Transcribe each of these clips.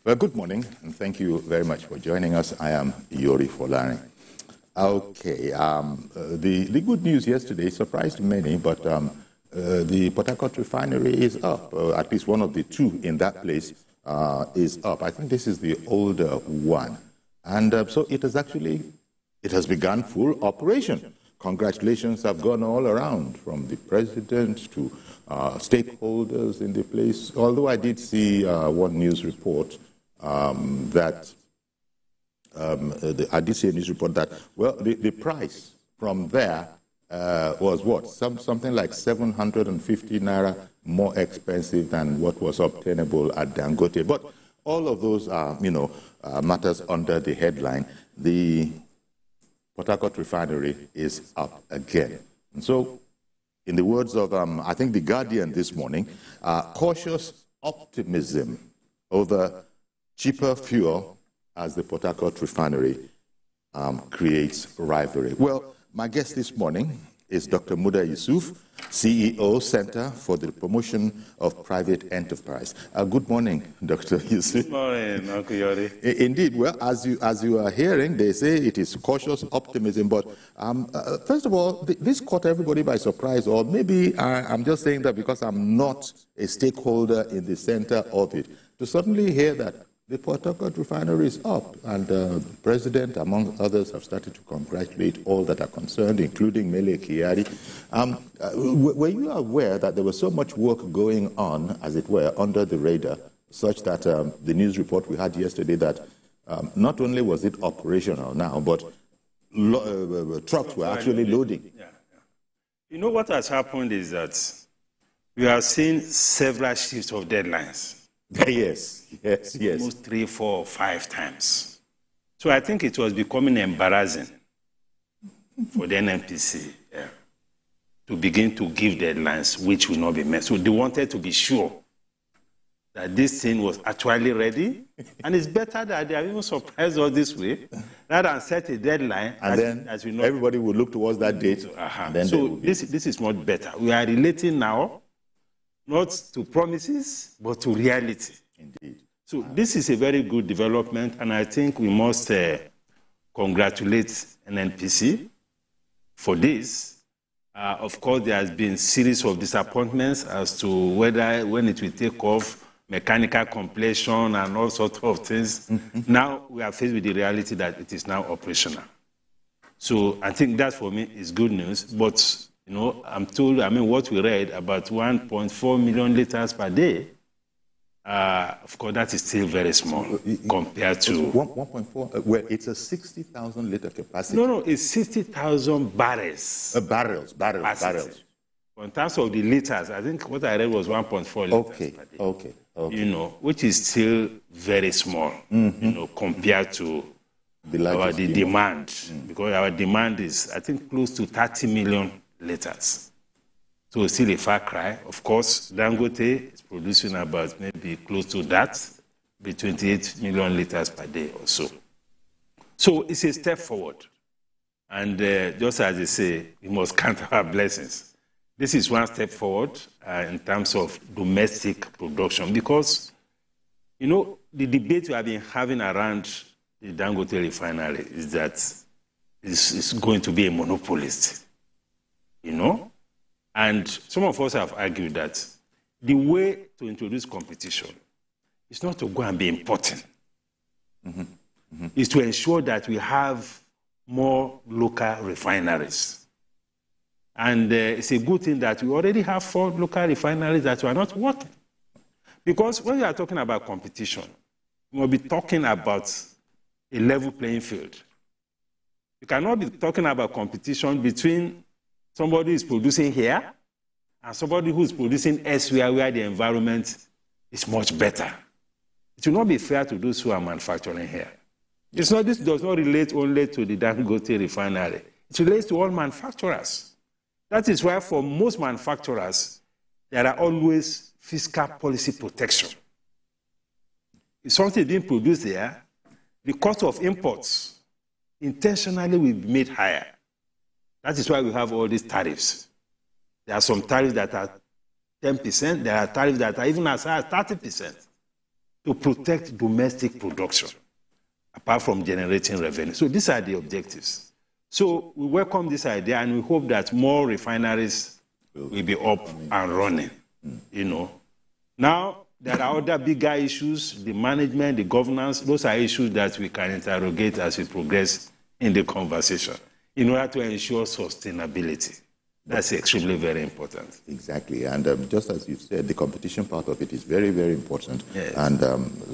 Well, good morning, and thank you very much for joining us. I am Yori Folani. Okay, the good news yesterday surprised many, but the Port Harcourt Refinery is up. At least one of the two in that place is up. I think this is the older one. And so it has begun full operation. Congratulations have gone all around, from the president to stakeholders in the place. Although I did see one news report I did see a news report that, well, the price from there was what? Something like 750 naira more expensive than what was obtainable at Dangote. But all of those are, matters under the headline. The Port Harcourt Refinery is up again. And so, in the words of, I think, The Guardian this morning, cautious optimism over cheaper fuel as the Port Harcourt Refinery creates rivalry. Well, my guest this morning is Dr. Muda Yusuf, CEO, Center for the Promotion of Private Enterprise. Good morning, Dr. Yusuf. Good morning, Uncle Yori. Indeed. Well, as you are hearing, they say it is cautious optimism. But first of all, this caught everybody by surprise, or maybe I'm just saying that because I'm not a stakeholder in the center of it. To suddenly hear that the Port Harcourt Refinery is up, and the president, among others, have started to congratulate all that are concerned, including Mele Kyari. Were you aware that there was so much work going on, as it were, under the radar, such that the news report we had yesterday that not only was it operational now, but trucks were actually loading? Yeah. You know what has happened is that we have seen several shifts of deadlines. Yes. Almost 3, 4, 5 times. So I think it was becoming embarrassing for the NNPC to begin to give deadlines which will not be met. So they wanted to be sure that this thing was actually ready. And it's better that they are even surprised us this way, rather than set a deadline. And then as we know, everybody will look towards that date. And then so this is much better. We are relating now not to promises, but to reality. Indeed. So this is a very good development, and I think we must congratulate NNPC for this. Of course, there has been a series of disappointments as to when it will take off, mechanical completion, and all sorts of things. Mm-hmm. Now we are faced with the reality that it is now operational. So I think that, for me, is good news. But I'm told, what we read about 1.4 million liters per day, of course, that is still very small compared to 1.4. Well, it's a 60,000 liter capacity. No, it's 60,000 barrels. Barrels. In terms of the liters, I think what I read was 1.4 liters per day. Okay. Which is still very small, compared to the demand, because our demand is, I think, close to 30 million liters. So still a far cry. Of course, Dangote is producing about maybe close to that, be 28 million liters per day or so. So it's a step forward. And just as they say, we must count our blessings. This is one step forward in terms of domestic production, because, the debate we have been having around the Dangote refinery is that it's going to be a monopolist, And some of us have argued that the way to introduce competition is not to go and be importing. It's to ensure that we have more local refineries. And it's a good thing that we already have 4 local refineries that are not working. Because when we are talking about competition, we will be talking about a level playing field. You cannot be talking about competition between somebody who is producing here and somebody who is producing elsewhere where the environment is much better. It will not be fair to those who are manufacturing here. This does not relate only to the Dangote refinery. It relates to all manufacturers. That is why for most manufacturers, there are always fiscal policy protection. If something is being produced there, the cost of imports intentionally will be made higher. That is why we have all these tariffs. There are some tariffs that are 10%. There are tariffs that are even as high as 30%. to protect domestic production, apart from generating revenue. So these are the objectives. So we welcome this idea, and we hope that more refineries will be up and running, you know. Now, there are other bigger issues, the management, the governance. Those are issues that we can interrogate as we progress in the conversation in order to ensure sustainability. That's extremely very important. Exactly. And just as you said, the competition part of it is very, very important. Yes. And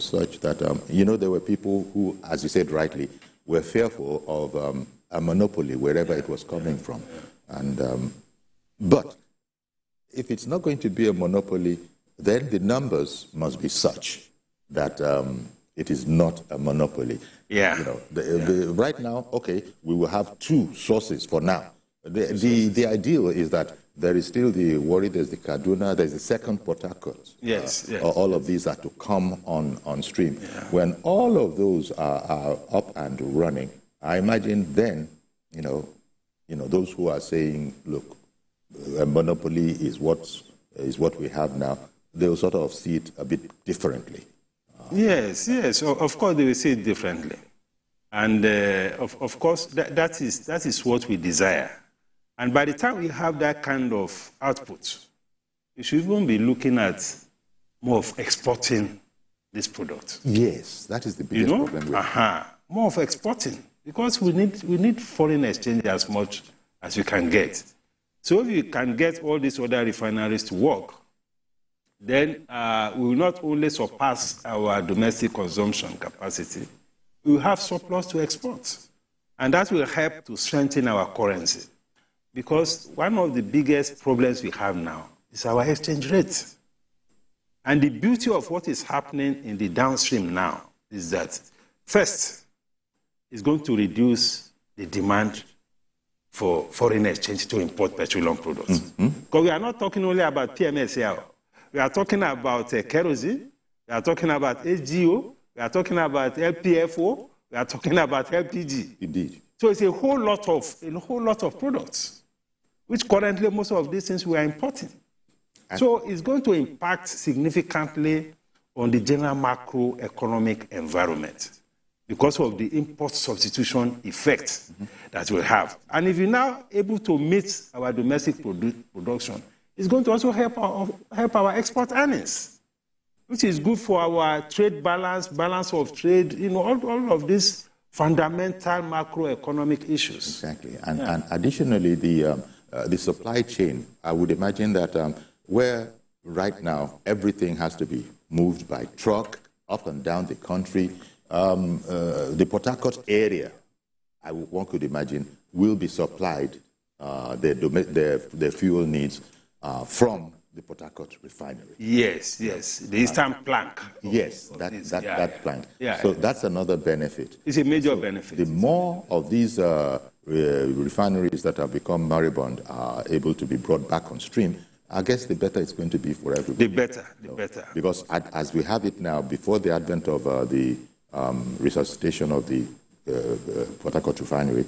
such that, you know, there were people who, as you said rightly, were fearful of a monopoly wherever it was coming from. And, but if it's not going to be a monopoly, then the numbers must be such that it is not a monopoly. Yeah. You know, right now, okay, we will have two sources for now. The ideal is that there is still the worry, there's the Kaduna, there's the second Port Harcourt. Yes. All of these are to come on stream. Yeah. When all of those are up and running, I imagine then, you know, those who are saying, look, a monopoly is what we have now, they will sort of see it a bit differently. Yes. Of course, they will see it differently. And of course, that is what we desire. And by the time we have that kind of output, we should even be looking at more of exporting this product. Yes, that is the biggest problem. More of exporting, because we need foreign exchange as much as we can get. So if we can get all these other refineries to work, then we will not only surpass our domestic consumption capacity, we will have surplus to export. And that will help to strengthen our currency. Because one of the biggest problems we have now is our exchange rate. And the beauty of what is happening in the downstream now is that, first, it's going to reduce the demand for foreign exchange to import petroleum products. Because we are not talking only about PMS here. We are talking about kerosene, we are talking about HGO, we are talking about LPFO, we are talking about LPG. Indeed. So it's a whole lot of products, which currently most of these things we are importing. So it's going to impact significantly on the general macroeconomic environment because of the import substitution effect that we have. And if you're now able to meet our domestic production, it's going to also help our export earnings, which is good for our trade balance of trade, you know, all of these fundamental macroeconomic issues. Exactly. And additionally, the supply chain, I would imagine that where right now everything has to be moved by truck up and down the country, the Port Harcourt area, one could imagine, will be supplied their fuel needs from the Port Harcourt Refinery. Yes. The Eastern Plank. Yes, that plant. Yeah. So that's another benefit. It's a major benefit. The more of these refineries that have become moribund are able to be brought back on stream, I guess the better it's going to be for everybody. The better. Because as we have it now, before the advent of the resuscitation of the Port Harcourt Refinery,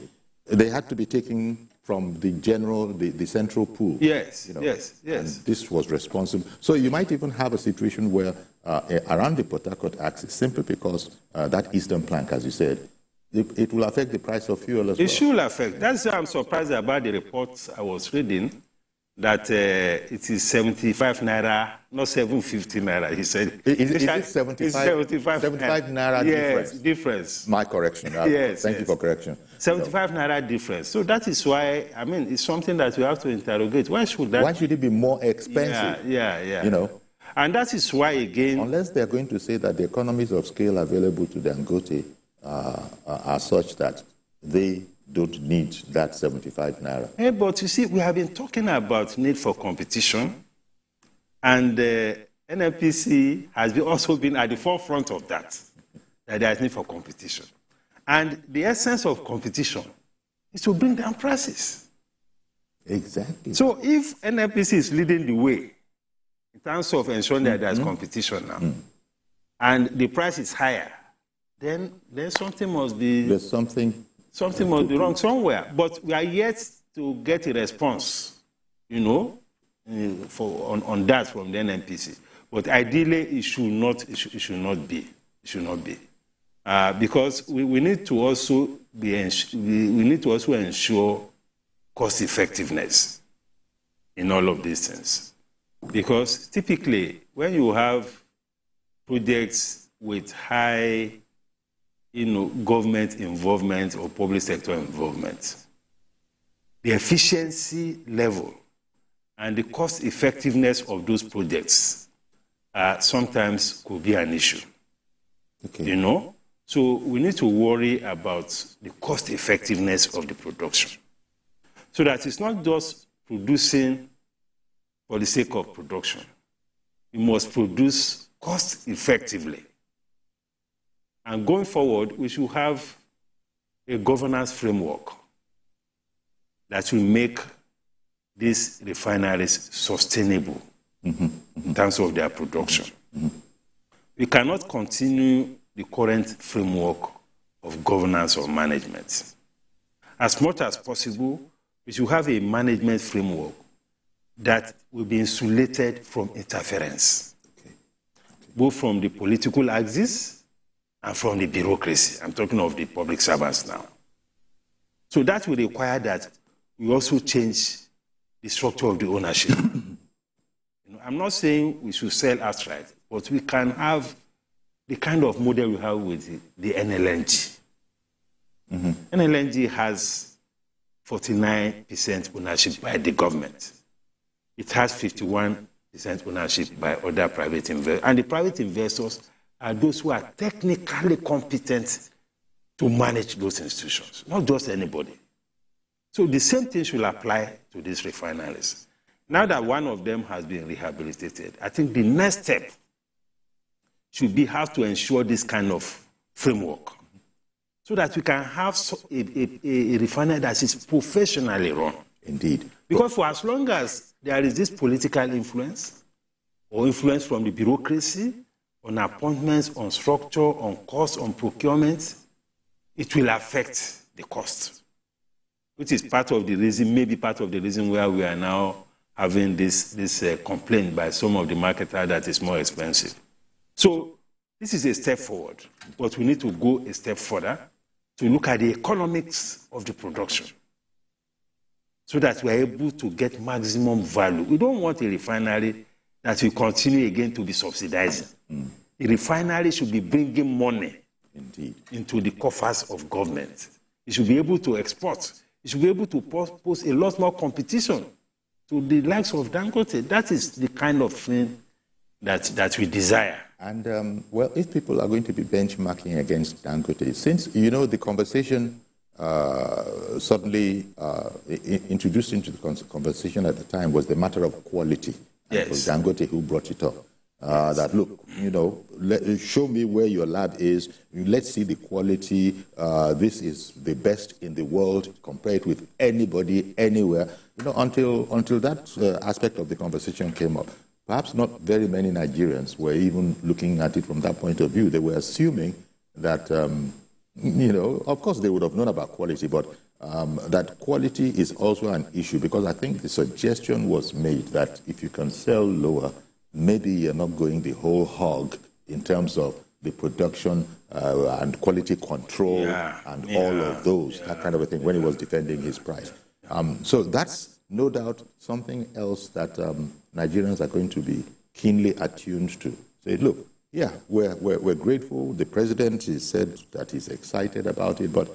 they had to be taken from the central pool. Yes. And this was responsible. So you might even have a situation where around the Port Harcourt axis, simply because that eastern plank, as you said, it will affect the price of fuel as well. It should affect. That's why I'm surprised about the reports I was reading, that it is 75 naira, not 750 naira, he said. Is it 75 naira difference? Yes, difference. My correction. Thank you for correction. 75 naira difference. So that is why, I mean, it's something that we have to interrogate. Why should it be more expensive? Yeah. You know? And that is why, again... Unless they're going to say that the economies of scale available to Dangote are such that they don't need that 75 naira. Hey, but you see, we have been talking about need for competition, and NNPC has also been at the forefront of that there is need for competition. And the essence of competition is to bring down prices. Exactly. So if NNPC is leading the way in terms of ensuring that there's competition now, and the price is higher, then something must be... There's something must be wrong somewhere. But we are yet to get a response, you know, on that from the NNPC. But ideally, it should not be. It should not be. Because we need to also ensure cost effectiveness in all of these things. Because typically, when you have projects with high government involvement or public sector involvement, the efficiency level and the cost effectiveness of those projects sometimes could be an issue. Okay. So we need to worry about the cost effectiveness of the production, so that it's not just producing for the sake of production. We must produce cost effectively. And going forward, we should have a governance framework that will make these refineries sustainable in terms of their production. We cannot continue the current framework of governance or management. As much as possible, we should have a management framework that will be insulated from interference, both from the political axis and from the bureaucracy. I'm talking of the public servants now. So that will require that we also change the structure of the ownership. I'm not saying we should sell outright, but we can have the kind of model we have with the NLNG. NLNG has 49% ownership by the government. It has 51% ownership by other private investors. And the private investors are those who are technically competent to manage those institutions, not just anybody. So the same thing should apply to these refineries. Now that one of them has been rehabilitated, I think the next step should be how to ensure this kind of framework so that we can have a refinery that is professionally run. Indeed. Because for as long as there is this political influence or influence from the bureaucracy on appointments, on structure, on cost, on procurement, it will affect the cost, which is part of the reason, maybe part of the reason why we are now having this complaint by some of the marketers that is more expensive. So this is a step forward, but we need to go a step further to look at the economics of the production so that we are able to get maximum value. We don't want a refinery that will continue again to be subsidizing. A refinery should be bringing money into the coffers of government. It should be able to export. It should be able to pose a lot more competition to the likes of Dangote. That is the kind of thing that we desire. And, well, if people are going to be benchmarking against Dangote, since, the conversation suddenly introduced into the conversation at the time was the matter of quality. Yes. It was Dangote who brought it up. That, look, show me where your lab is. Let's see the quality. This is the best in the world. Compare it with anybody, anywhere. Until that aspect of the conversation came up. Perhaps not very many Nigerians were even looking at it from that point of view. They were assuming that, of course they would have known about quality, but that quality is also an issue, because I think the suggestion was made that if you can sell lower, maybe you're not going the whole hog in terms of the production and quality control and all of those, that kind of a thing, when he was defending his price. So that's no doubt something else that Nigerians are going to be keenly attuned to. Say, look, we're grateful. The president has said that he's excited about it, but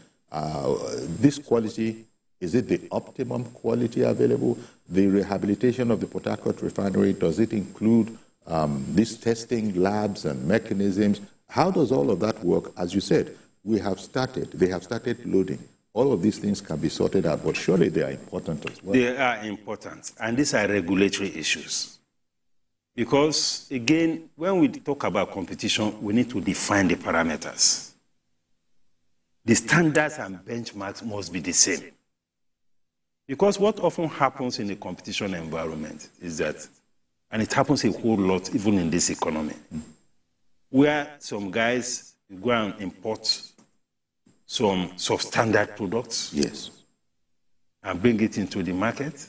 this quality, is it the optimum quality available? The rehabilitation of the Port Harcourt refinery, does it include these testing labs and mechanisms? How does all of that work? As you said, they have started loading. All of these things can be sorted out, but surely they are important as well. They are important, and these are regulatory issues. Because, again, when we talk about competition, we need to define the parameters. The standards and benchmarks must be the same. Because what often happens in the competition environment is that, and it happens a whole lot even in this economy, where some guys go and import some substandard products, yes, and bring it into the market.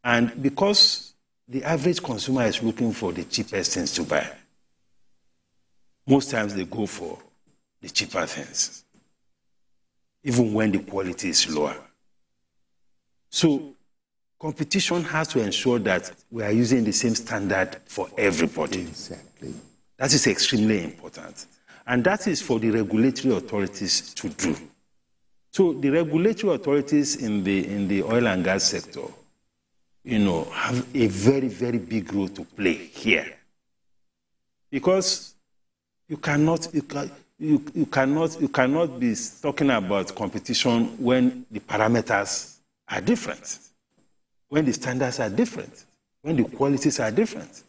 And because the average consumer is looking for the cheapest things to buy. Most times they go for the cheaper things, even when the quality is lower. So competition has to ensure that we are using the same standard for everybody. Exactly. That is extremely important. And that is for the regulatory authorities to do. So the regulatory authorities in the oil and gas sector, have a very, very big role to play here. Because you cannot be talking about competition when the parameters are different, when the standards are different, when the qualities are different.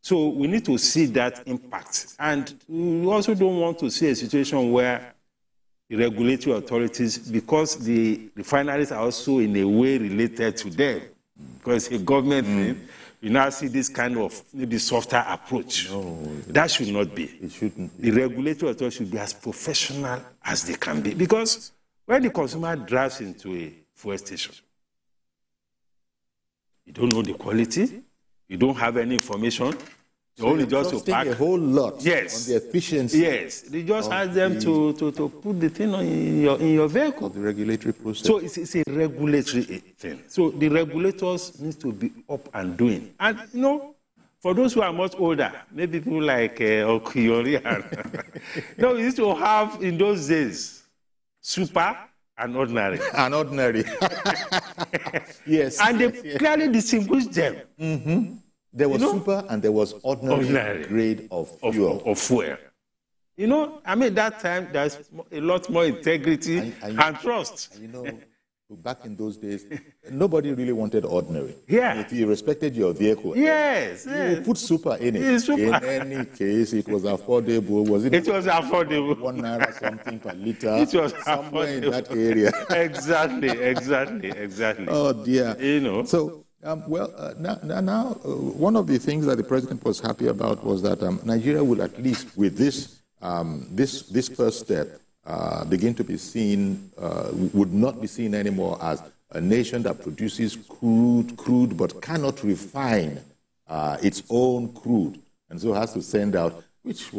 So we need to see that impact. And we also don't want to see a situation where the regulatory authorities, because the refineries are also in a way related to them, because it's a government thing, you now see this kind of maybe softer approach. No, that should not be. It shouldn't be. The regulatory authority should be as professional as they can be. Because when the consumer drives into a fuel station, you don't know the quality, you don't have any information. So only just to pack a whole lot on the efficiency. Yes, they just ask them to put the thing in your vehicle. The regulatory process. So it's a regulatory thing. So the regulators need to be up and doing. And for those who are much older, maybe people like Okuyori, we used to have in those days super and ordinary. And ordinary. Yes. And they clearly distinguished them. Mm-hmm. There was super and there was ordinary grade of fuel. Of fuel. That time there's a lot more integrity and trust. Back in those days, nobody really wanted ordinary. Yeah. If you respected your vehicle, you put super in it. Super. In any case, it was affordable. Was it? It was affordable. 1 naira something per liter. It was somewhere affordable. In that area. Exactly. Oh dear. So. Now, one of the things that the president was happy about was that Nigeria will at least, with this first step, begin to be seen, would not be seen anymore as a nation that produces crude, but cannot refine its own crude, and so has to send out, which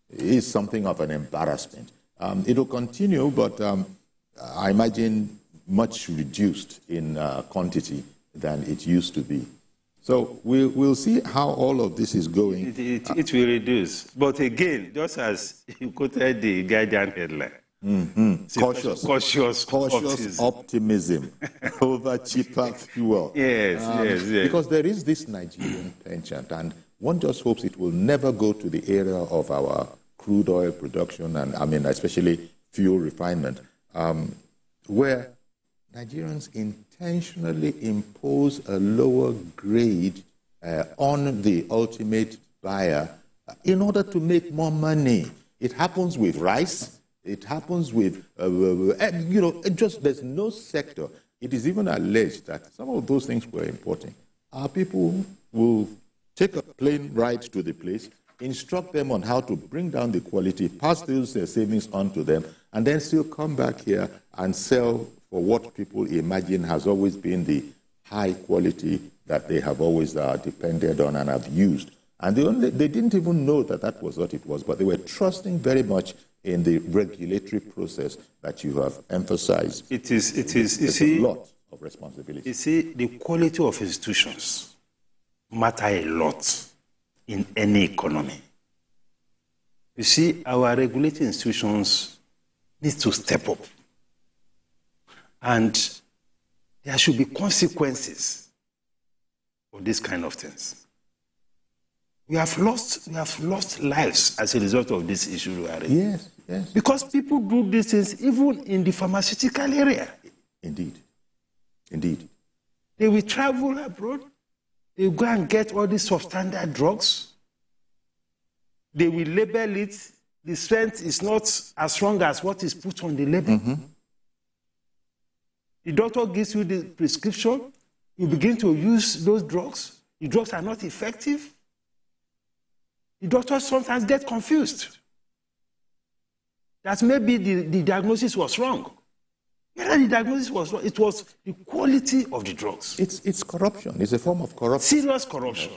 is something of an embarrassment. It will continue, but I imagine much reduced in quantity than it used to be. So we'll see how all of this is going. It will reduce. But again, just as you quoted the Guardian headline, cautious optimism over cheaper fuel. Yes. Because there is this Nigerian penchant, and one just hopes it will never go to the area of our crude oil production, and especially fuel refinement, where Nigerians intentionally impose a lower grade on the ultimate buyer in order to make more money. It happens with rice. It happens with, there's no sector. It is even alleged that some of those things we're importing, our people will take a plane ride to the place, instruct them on how to bring down the quality, pass those savings on to them, and then still come back here and sell for what people imagine has always been the high quality that they have always depended on and have used. And they didn't even know that was what it was, but they were trusting very much in the regulatory process that you have emphasized. It is. It's a lot of responsibility. You see, the quality of institutions matter a lot in any economy. You see, our regulatory institutions need to step up. And there should be consequences for this kind of things. We have lost lives as a result of this issue. Yes. Because people do these things even in the pharmaceutical area. Indeed. They will travel abroad. They will go and get all these substandard drugs. They will label it. The strength is not as strong as what is put on the label. Mm-hmm. The doctor gives you the prescription. You begin to use those drugs. The drugs are not effective. The doctors sometimes get confused that maybe the diagnosis was wrong. Whether the diagnosis was wrong, it was the quality of the drugs. It's corruption. It's a form of corruption. Serious corruption.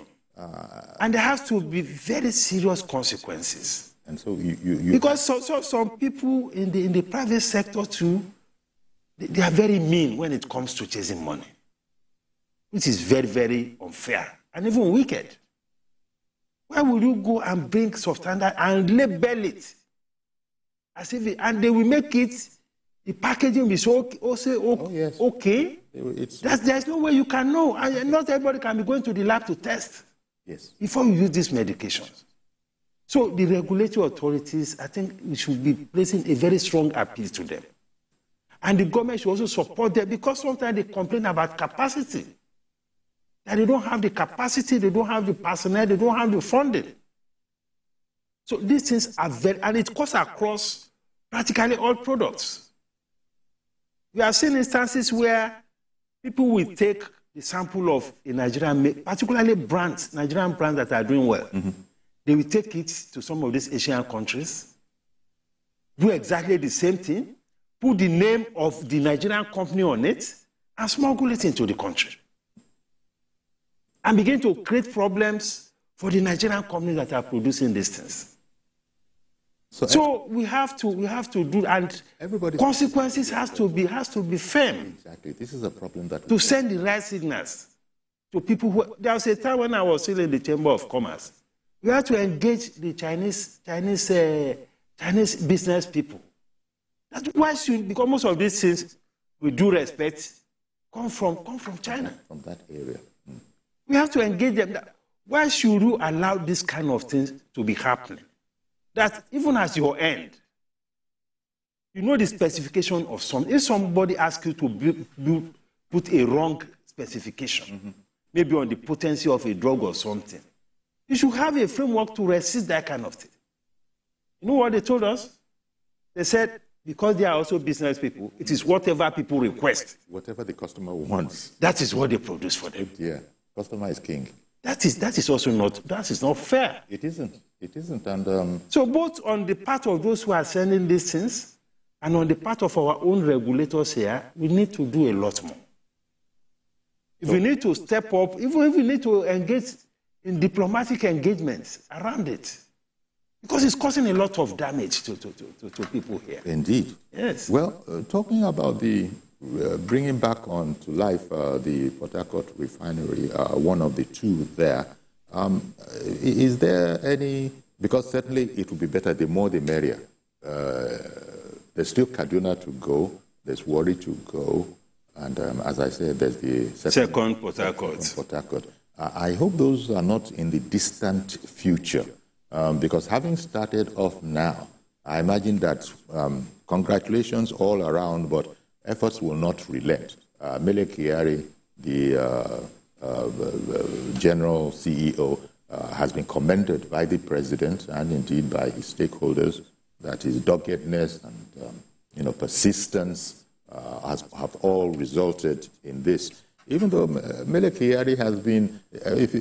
And there has to be very serious consequences. And so because some people in the private sector too, they are very mean when it comes to chasing money, which is very, very unfair and even wicked. Why would you go and bring substandard and label it as if and they will make it, the packaging will be so okay? There's no way you can know. And not everybody can be going to the lab to test before you use these medications. So the regulatory authorities, I think we should be placing a very strong appeal to them. And the government should also support them, because sometimes they complain about capacity. That they don't have the capacity, they don't have the personnel, they don't have the funding. So these things are and it cuts across practically all products. We have seen instances where people will take the sample of a Nigerian, particularly brands, Nigerian brands that are doing well. They will take it to some of these Asian countries, do exactly the same thing, put the name of the Nigerian company on it, and smuggle it into the country. And begin to create problems for the Nigerian companies that are producing these things. So we have to do, and consequences has to be firm. Exactly. This is a problem that to send the right signals to people who. There was a time when I was still in the Chamber of Commerce. We had to engage the Chinese business people. That's why because most of these things, with due respect, come from China. From that area. We have to engage them. Why should you allow this kind of things to be happening? That even at your end, you know the specification of something. If somebody asks you to put a wrong specification, maybe on the potency of a drug or something, you should have a framework to resist that kind of thing. You know what they told us? They said, because they are also business people, it is whatever people request. Whatever the customer wants. That is what they produce for them. Yeah, customer is king. That is also not fair. It isn't. It isn't. And so both on the part of those who are sending these things and on the part of our own regulators here, we need to do a lot more. If we need to step up, even if we need to engage in diplomatic engagements around it, because it's causing a lot of damage to people here. Indeed. Yes. Well, talking about the bringing back on to life the Port Harcourt Refinery, one of the two there, is there any, because certainly it would be better, the more the merrier. There's still Kaduna to go, there's Warri to go, and as I said, there's the second Port Harcourt. I hope those are not in the distant future, because having started off now, I imagine that congratulations all around, but efforts will not relent. Mele Kyari, the general CEO, has been commended by the president and indeed by his stakeholders that his doggedness and persistence have all resulted in this. Even though Mele Kyari has been,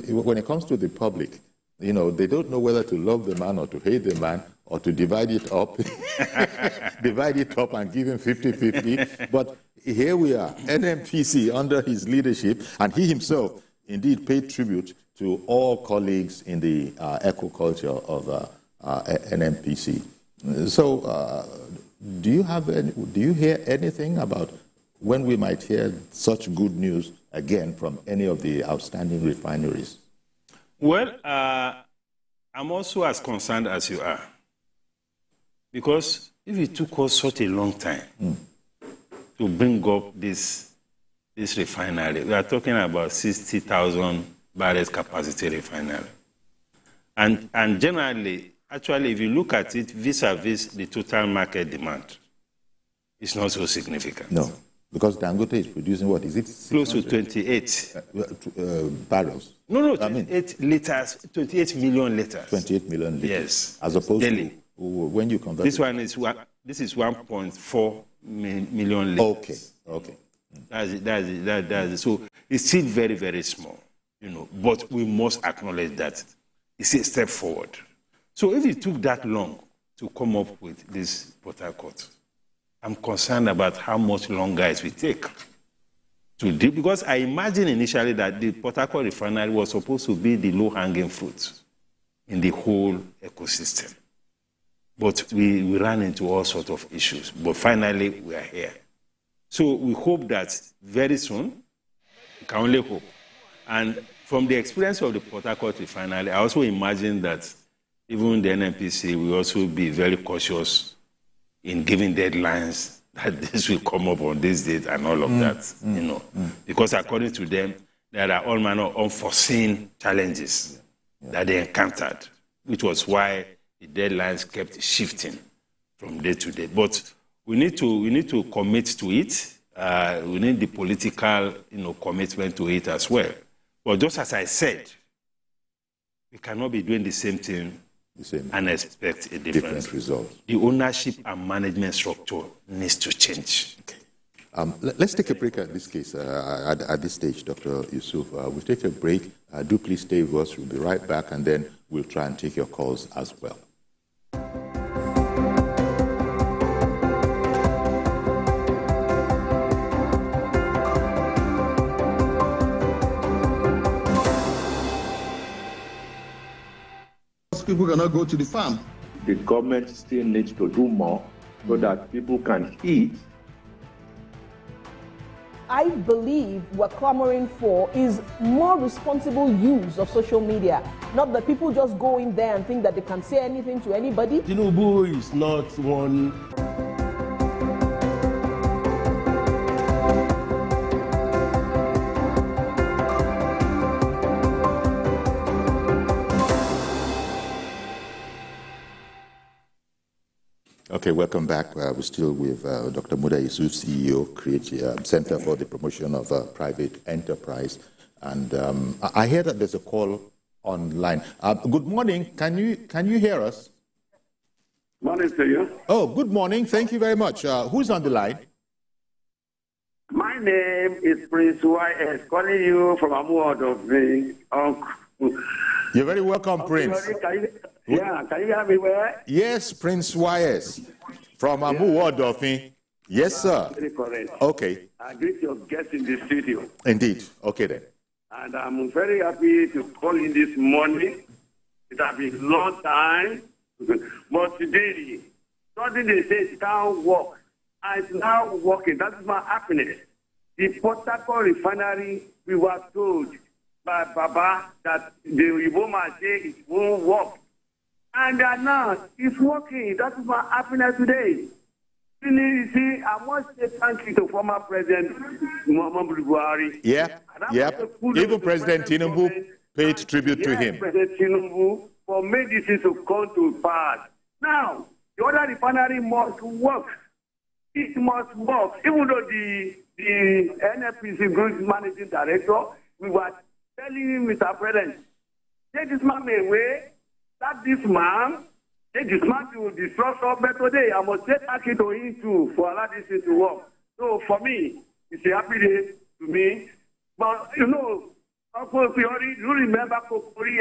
when it comes to the public, they don't know whether to love the man or to hate the man or to divide it up, and give him 50-50. But here we are, NMPC under his leadership, and he himself indeed paid tribute to all colleagues in the aquaculture of NMPC. So, do you hear anything about when we might hear such good news again from any of the outstanding refineries? Well, I'm also as concerned as you are. Because if it took us such a long time to bring up this refinery, we are talking about 60,000 barrels capacity refinery. And generally, actually, if you look at it vis-a-vis the total market demand, it's not so significant. No, because Dangote is producing what? Is it close to 28 barrels? No, 28 liters, 28 million liters. 28 million liters. Yes. As opposed daily. to when you convert this is 1.4 million liters. Okay. That's it. So it's still very, very small, but we must acknowledge that it's a step forward. So if it took that long to come up with this Port Harcourt, I'm concerned about how much longer it will take to do, because I imagine initially that the Port Harcourt Refinery was supposed to be the low-hanging fruit in the whole ecosystem. But we ran into all sorts of issues. But finally, we are here. So we hope that very soon, we can only hope. And from the experience of the Port Harcourt Refinery, I also imagine that even the NNPC will also be very cautious in giving deadlines that this will come up on this date and all of that, you know. Because according to them, there are all manner of unforeseen challenges that they encountered, which was why the deadlines kept shifting from day to day. But we need to commit to it. We need the political, commitment to it as well. But just as I said, we cannot be doing the same thing and expect a different result. The ownership and management structure needs to change. Okay. Let's take a break at this case, at this stage, Dr. Yusuf. We'll take a break. Do please stay with us. We'll be right back, and then we'll try and take your calls as well. People cannot go to the farm. The government still needs to do more so that people can eat. I believe what clamoring for is more responsible use of social media. Not that people just go in there and think that they can say anything to anybody. Tinubu is not one. Okay, welcome back. We're still with Dr. Muda Yusuf, CEO, Create Center for the Promotion of Private Enterprise. And I hear that there's a call online. Good morning. Can you hear us? Morning to you. Oh, good morning. Thank you very much. Who's on the line? My name is Prince Y.S. calling you from Harcourt of the You're very welcome, Prince. Can you hear me well? Yes, Prince Y.S. from Harcourt. Yes, sir. Very correct. Okay. I greet your guest in the studio. Indeed. Okay, then. And I'm very happy to call in this morning. It has been a long time. But today, something they say it can't work. And it's now working. That is my happiness. The Port Harcourt Refinery, we were told by Baba that the Iboma say it won't work. And now it's working. That is my happiness today. You see, I must say thank you to former President Muhammadu Buhari. Yeah, even President Tinubu paid tribute to him. President Tinubu for making this to come to pass. Now, the other refinery must work. It must work. Even though the NFPC Group Managing Director, we were telling him, Mr. President, take this man away, that this man, take this man to destroy something. But today, I must say thank you to him too for allowing this thing to work. So for me, it's a happy day to me. But Uncle Fiori, you remember Kokori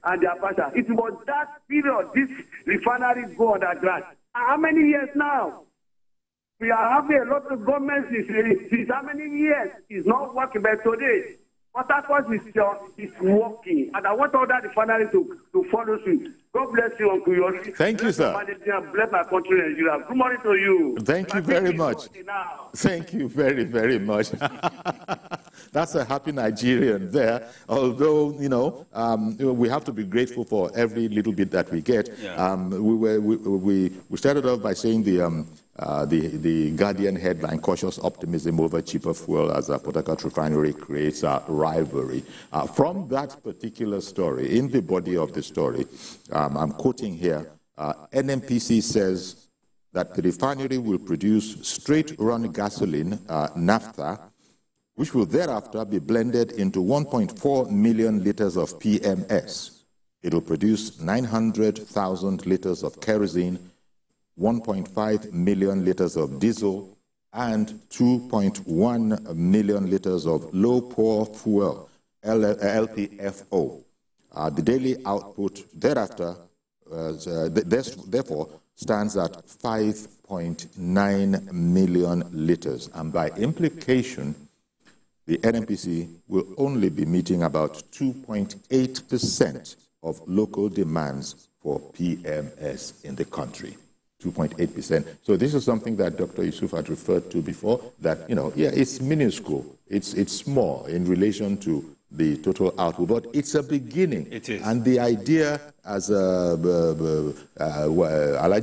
and the Apache. It was that period this refinery go underground. How many years now? We are having a lot of governments since how many years? It's not working, but today, Port Harcourt is working. And I want all that refinery to follow suit. God bless you, Uncle Yori. Thank you, sir. Bless my country, Nigeria. Good morning to you. Thank you very much. Thank you very, very much. That's a happy Nigerian there. Although, we have to be grateful for every little bit that we get. Yeah. We started off by saying the Guardian headline, cautious optimism over cheaper fuel as a Port Harcourt refinery creates a rivalry. From that particular story, in the body of the story, I'm quoting here, NNPC says that the refinery will produce straight-run gasoline, naphtha, which will thereafter be blended into 1.4 million liters of PMS. It will produce 900,000 liters of kerosene, 1.5 million liters of diesel, and 2.1 million liters of low-poor fuel, LPFO. The daily output thereafter, therefore, stands at 5.9 million liters. And by implication, the NNPC will only be meeting about 2.8% of local demands for PMS in the country. 2.8%. So this is something that Dr. Yusuf had referred to before, that, it's minuscule. It's small in relation to the total output, but it's a beginning. It is. And the idea, as Alaji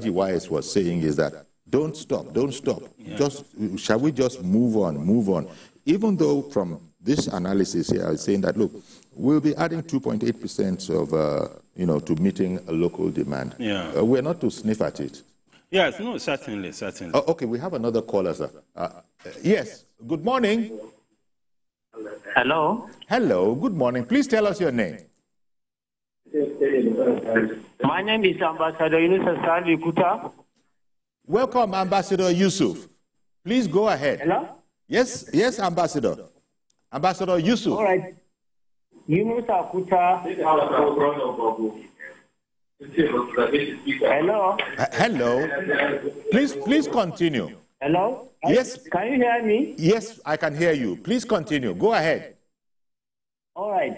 Wise was saying, is that don't stop. Yeah. Shall we just move on? Even though from this analysis here, I was saying that, look, we'll be adding 2.8% of, to meeting a local demand. Yeah. We're not to sniff at it. Yes, no, certainly. Oh, okay, we have another caller, sir. Yes, good morning. Hello. Hello, good morning. Please tell us your name. My name is Ambassador Yusuf Sali Kuta. Welcome, Ambassador Yusuf. Please go ahead. Hello? Yes, Ambassador. Ambassador Yusuf. All right. Yunus Akuta. Hello. Hello. Please continue. Hello. Yes. Can you hear me? Yes, I can hear you. Please continue. Go ahead. All right.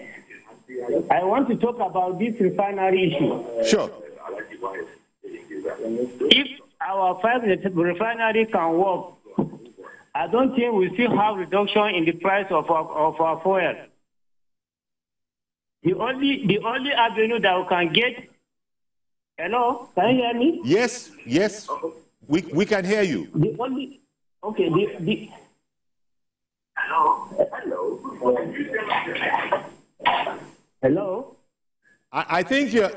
I want to talk about this refinery issue. Sure. If our refinery can work, I don't think we still have reduction in the price of our fuel. The only avenue that we can get. Hello, can you hear me? Yes, we can hear you. Hello. I think you're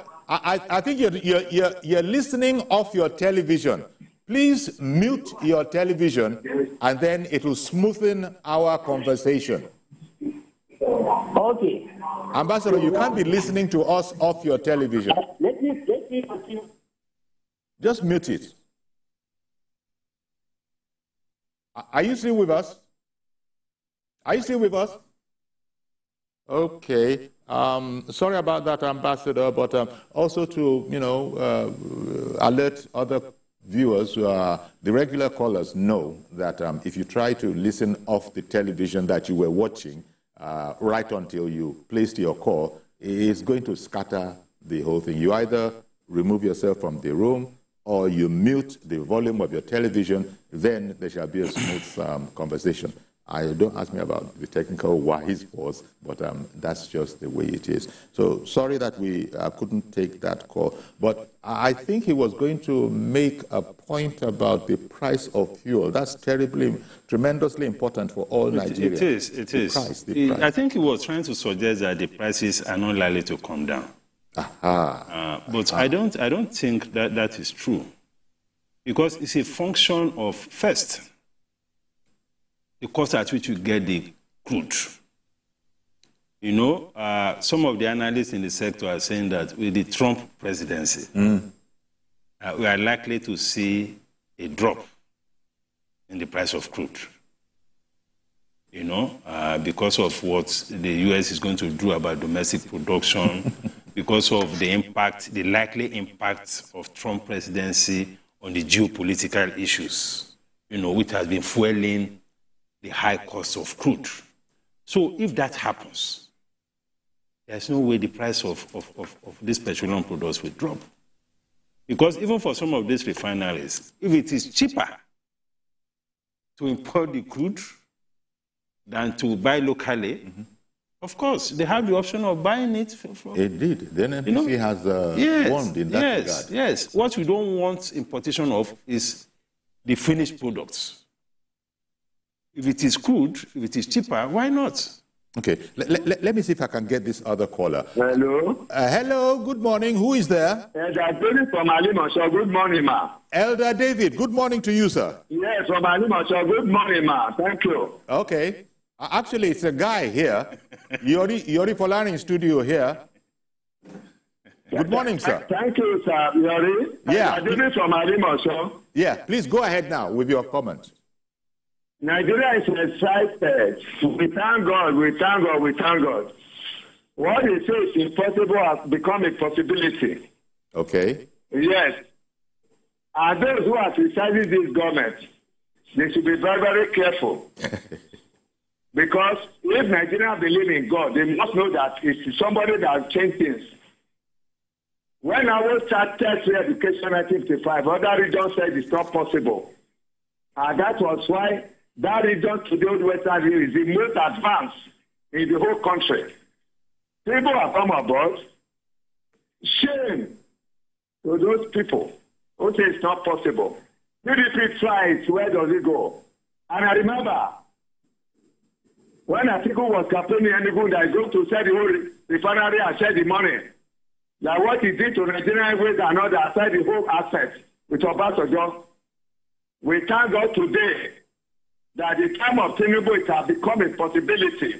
listening off your television. Please mute your television, and then it will smoothen our conversation. Okay. Ambassador, you can't be listening to us off your television. Let me continue. Just mute it. Are you still with us? Okay. Sorry about that, Ambassador, but also to, alert other viewers who are the regular callers know that if you try to listen off the television that you were watching right until you placed your call, it's going to scatter the whole thing. You either remove yourself from the room or you mute the volume of your television, then there shall be a smooth conversation. Don't ask me about the technical whys was, but that's just the way it is. So sorry that we couldn't take that call. But I think he was going to make a point about the price of fuel. That's tremendously important for all Nigerians. It is. The price. I think he was trying to suggest that the prices are not likely to come down. But I don't think that is true. Because it's a function of, first, the cost at which you get the crude. Some of the analysts in the sector are saying that with the Trump presidency, we are likely to see a drop in the price of crude. Because of what the U.S. is going to do about domestic production, because of the likely impact of Trump presidency on the geopolitical issues, which has been fueling the high cost of crude. So if that happens, there's no way the price of these petroleum products will drop. Because even for some of these refineries, if it is cheaper to import the crude than to buy locally, of course, they have the option of buying it. Indeed. The NNPC has warned in that regard. Yes. What we don't want importation of is the finished products. If it is crude, if it is cheaper, why not? Okay, let me see if I can get this other caller. Hello. Hello, good morning. Who is there? Elder David from Alimashaw. Good morning, ma. Elder David, good morning to you, sir. Yes, from Alimashaw. Good morning, ma. Thank you. Okay. Actually, it's a guy here. Yori Polani in studio here. Good morning, sir. Thank you, sir. Yori. Yeah. Elder David from Alimashaw. Yeah, please go ahead now with your comment. Nigeria is excited. We thank God. What they say is impossible has become a possibility. Okay. Yes. And those who are criticizing this government, they should be very, very careful. Because if Nigerians believe in God, they must know that it's somebody that will change things. When I was started education in 1955, other regions said it's not possible. And that was why that region today, Western region, is the most advanced in the whole country. People have come aboard. Shame to those people who say it's not possible. PDP tries, where does it go? And I remember when Atiku was campaigning anyone that is going to sell the whole refinery and share the money, like what he did to Nigerian Airways and others, sell the whole asset with Obasanjo. We thank God today that the time of Tinubu, it has become a possibility.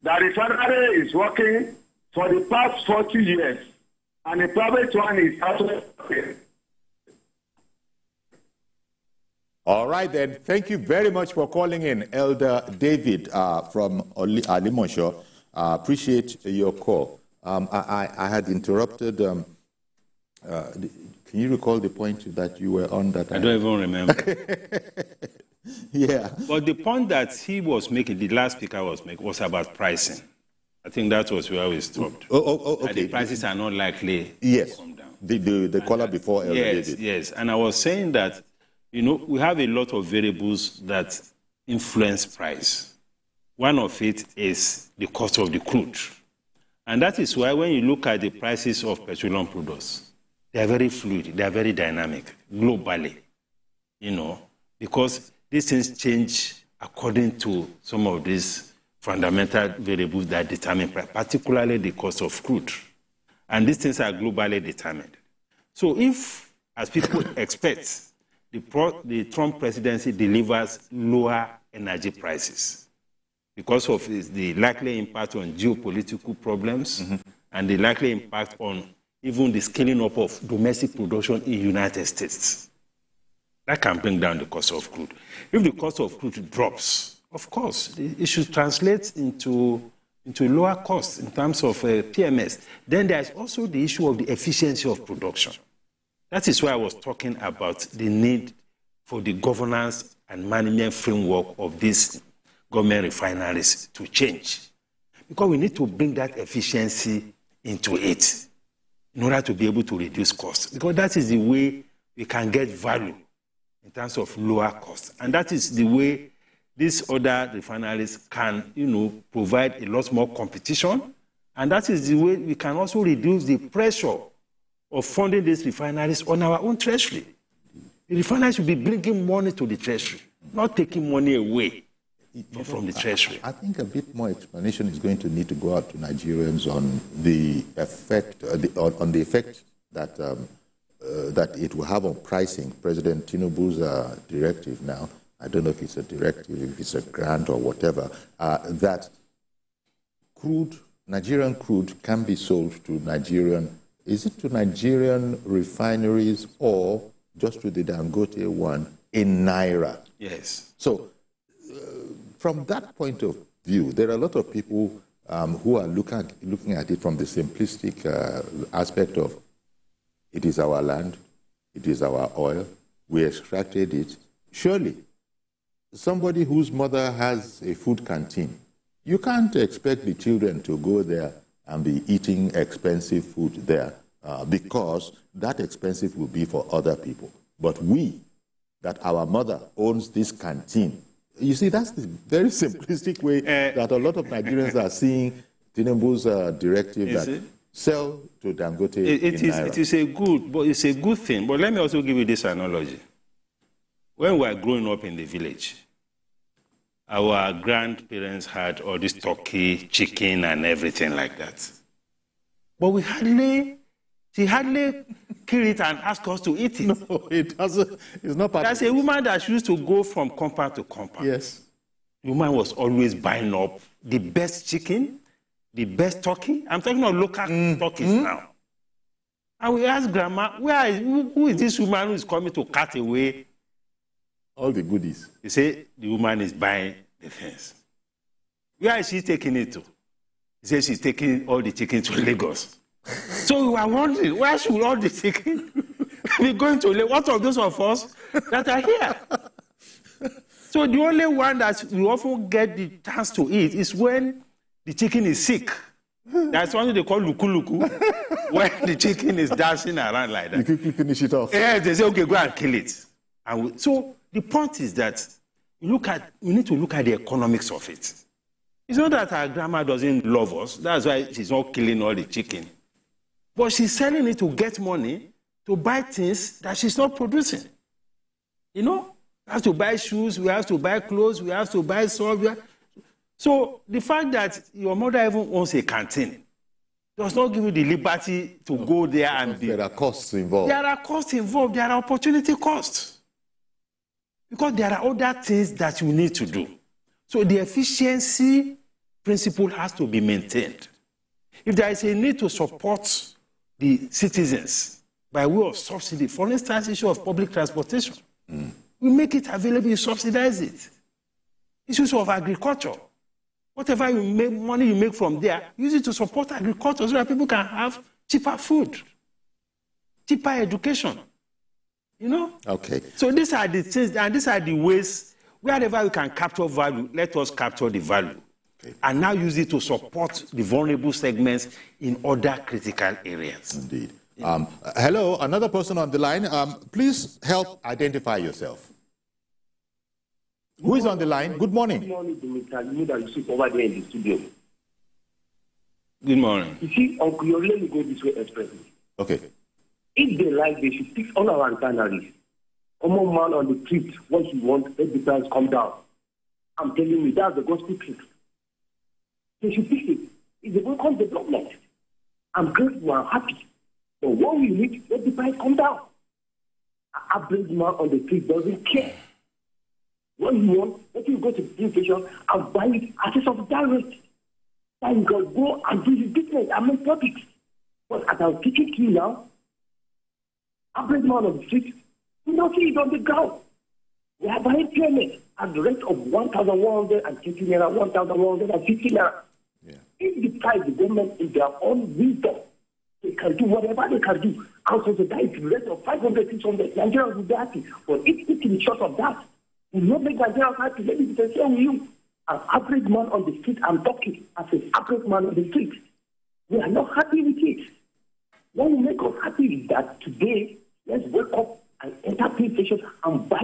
That refinery is working for the past 40 years, and the private one is also working. All right, then. Thank you very much for calling in, Elder David from Alimosho. Appreciate your call. I had interrupted. Can you recall the point that you were on that? I don't even remember. Yeah. But the point that he was making, the last speaker was making, was about pricing. I think that was where we stopped. Okay. That the prices are not likely to come down. The caller before Elder David. Yes. And I was saying that, we have a lot of variables that influence price. One of it is the cost of the crude. And that is why when you look at the prices of petroleum products, they are very fluid, they are very dynamic, globally, because these things change according to some of these fundamental variables that determine price, particularly the cost of crude. And these things are globally determined. So if, as people expect, the Trump presidency delivers lower energy prices because of the likely impact on geopolitical problems and the likely impact on even the scaling up of domestic production in the United States. That can bring down the cost of crude. If the cost of crude drops, of course, it should translate into lower costs in terms of PMS. Then there's also the issue of the efficiency of production. That is why I was talking about the need for the governance and management framework of these government refineries to change. Because we need to bring that efficiency into it in order to be able to reduce costs. Because that is the way we can get value in terms of lower costs. And that is the way these other refineries can, provide a lot more competition. And that is the way we can also reduce the pressure of funding these refineries on our own treasury. The refineries should be bringing money to the treasury, not taking money away from the treasury. I think a bit more explanation is going to need to go out to Nigerians on the effect, that that it will have on pricing. President Tinubu's directive now, I don't know if it's a directive, if it's a grant or whatever, that Nigerian crude can be sold to Nigerian. Is it to Nigerian refineries or just to the Dangote one in Naira? Yes. So, from that point of view, there are a lot of people who are looking at it from the simplistic aspect of it is our land, it is our oil, we extracted it. Surely, somebody whose mother has a food canteen, you can't expect the children to go there and be eating expensive food there because that expensive will be for other people. But that our mother owns this canteen. You see, that's the very simplistic way that a lot of Nigerians are seeing Tinubu's directive that sell to Dangote It's a good thing. But let me also give you this analogy. When we were growing up in the village, our grandparents had all this turkey, chicken, and everything like that. But she hardly kill it and ask us to eat it. No, it doesn't. It's not part There's a woman that used to go from compound to compound. Yes. The woman was always buying up the best chicken, the best turkey. I'm talking about local turkeys now. And we asked Grandma, who is this woman who is coming to cut away all the goodies? They say the woman is buying the things. Where is she taking it to? He says she's taking all the chicken to Lagos. So we were wondering, where should all the chicken we're going to what of those of us that are here? So the only one that we often get the chance to eat is when the chicken is sick. That's what they call luku, when the chicken is dancing around like that. You quickly finish it off. Yeah, they say, okay, go and kill it. So the point is that we need to look at the economics of it. It's not that our grandma doesn't love us. That's why she's not killing all the chicken. But she's selling it to get money to buy things that she's not producing. You know? We have to buy shoes, we have to buy clothes, we have to buy salt. So the fact that your mother even owns a canteen does not give you the liberty to go there and be. There are costs involved. There are costs involved. There are opportunity costs. Because there are other things that you need to do. So the efficiency principle has to be maintained. If there is a need to support the citizens by way of subsidy, for instance, issue of public transportation, we make it available, you subsidize it. Issues of agriculture. Whatever money you make from there, use it to support agriculture so that people can have cheaper food, cheaper education. You know? Okay. So these are the things, and these are the ways, wherever we can capture value, let us capture the value. Okay. And now use it to support the vulnerable segments in other critical areas. Indeed. Hello, another person on the line. Please help identify yourself. Who is on the line? Good morning. Good morning, Mr. Muda Yusuf over there in the studio. Good morning. You see, Uncle, you're letting me go this way expressly. Okay. If they like, they should fix all our refineries. Common man on the street, what you want, let the price come down. I'm telling you, that's the gospel truth. They should fix it. It's a welcome development. I'm grateful, I'm happy. But what we need, let the price come down. An average man on the street doesn't care. What you want, let you go to the police station and buy it at a subsidized rate. And you can go and do your business and make profits. But as I'm speaking to you now, average man on the street, you don't see it on the ground. We are buying pyramid at the rate of 1,150 naira, 1,150 naira. Yeah. If the price, the government, in their own wisdom, they can do whatever they can do. And subsidize the rate of 500, 600, Nigerians will be happy. But if it is short of that, will not make Nigerians happy. Let me be sincere with you. An average man on the street, I'm talking as an average man on the street. We are not happy with it. What will make us happy is that today, let's wake up and enter police station and buy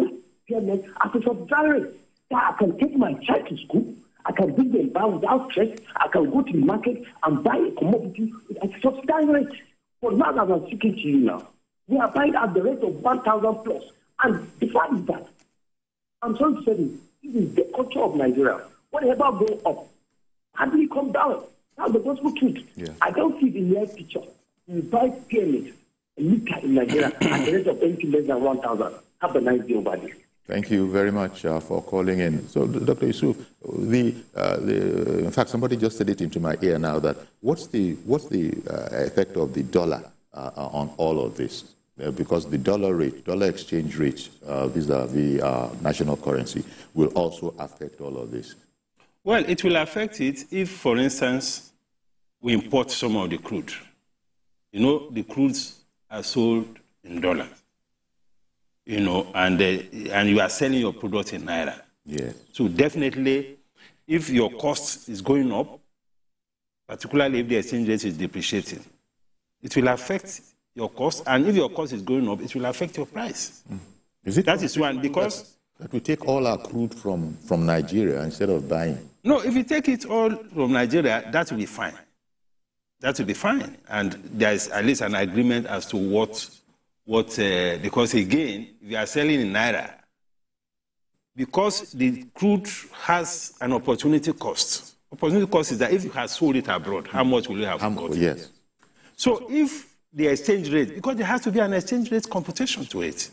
pyramid as a subsidiary. So I can take my child to school, I can bring them back without stress, I can go to the market and buy a commodity at a subsidiary rate. But now that I'm speaking to you now, we are buying at the rate of 1,000 plus. And the fact is that, I'm sorry to say this is the culture of Nigeria. Whatever go up, how do you come down? That's the gospel truth. Yeah. I don't see the near picture. You buy pyramid, a liter in Nigeria at the rate of anything less than 1,000. Have a nice day over there. Thank you very much for calling in. So, Dr. Yusuf, in fact, somebody just said it into my ear now that what's the effect of the dollar on all of this? Because the dollar exchange rate vis-a-vis national currency will also affect all of this. Well, it will affect it if, for instance, we import some of the crude. You know, the crudes are sold in dollars. You know, and you are selling your product in naira. Yes. So definitely, if your cost is going up, particularly if the exchange rate is depreciating, it will affect your cost. And if your cost is going up, it will affect your price. Is it that is one, because that we take all our crude from Nigeria instead of buying? No, if you take it all from Nigeria, that will be fine. That will be fine. And there is at least an agreement as to what because again, if you are selling in naira, because the crude has an opportunity cost. Opportunity cost is that if you have sold it abroad, how much will you have got? Yes. So if the exchange rate, because there has to be an exchange rate computation to it.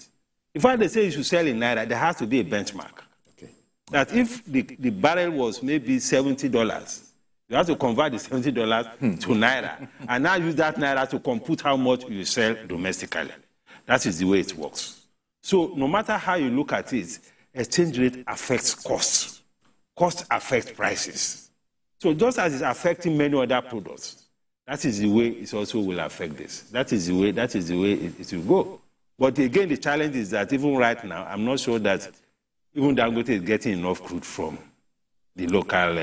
If they say you should sell in naira, there has to be a benchmark. Okay. That if the barrel was maybe $70, you have to convert the $70 to naira, and now use that naira to compute how much you sell domestically. That is the way it works. So no matter how you look at it, exchange rate affects costs. Costs affect prices. So just as it's affecting many other products, that is the way it also will affect this. That is the way it will go. But again, the challenge is that even right now, I'm not sure that even Dangote is getting enough crude from the local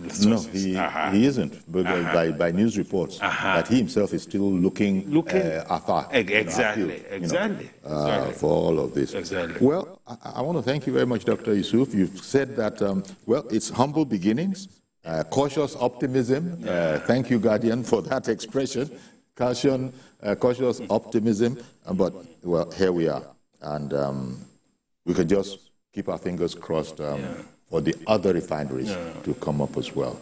sources. No, he isn't. But by news reports, that he himself is still looking afar. Exactly. For all of this. Exactly. Well, I want to thank you very much, Dr. Yusuf. You've said that, well, it's humble beginnings, cautious optimism. Thank you, Guardian, for that expression. Cautious optimism. But, well, here we are. And we can just keep our fingers crossed for the other refineries to come up as well.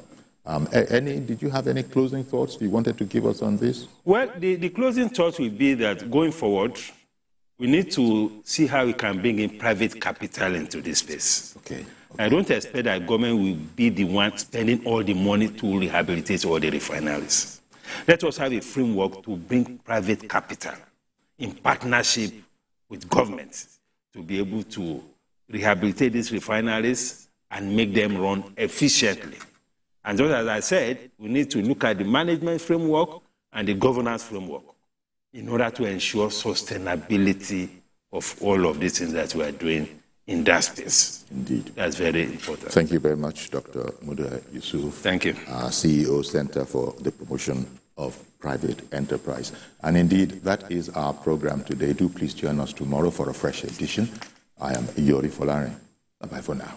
Did you have any closing thoughts you wanted to give us on this? Well, the closing thought will be that going forward, we need to see how we can bring in private capital into this space. Okay. I don't expect that government will be the one spending all the money to rehabilitate all the refineries. Let us have a framework to bring private capital in partnership with government to be able to rehabilitate these refineries and make them run efficiently. And just as I said, we need to look at the management framework and the governance framework in order to ensure sustainability of all of these things that we are doing in that space. Indeed. That's very important. Thank you very much, Dr. Muda Yusuf. Thank you. CEO, Center for the Promotion of Private Enterprise. And indeed, that is our program today. Do please join us tomorrow for a fresh edition. I am Iyori Folare. Bye-bye for now.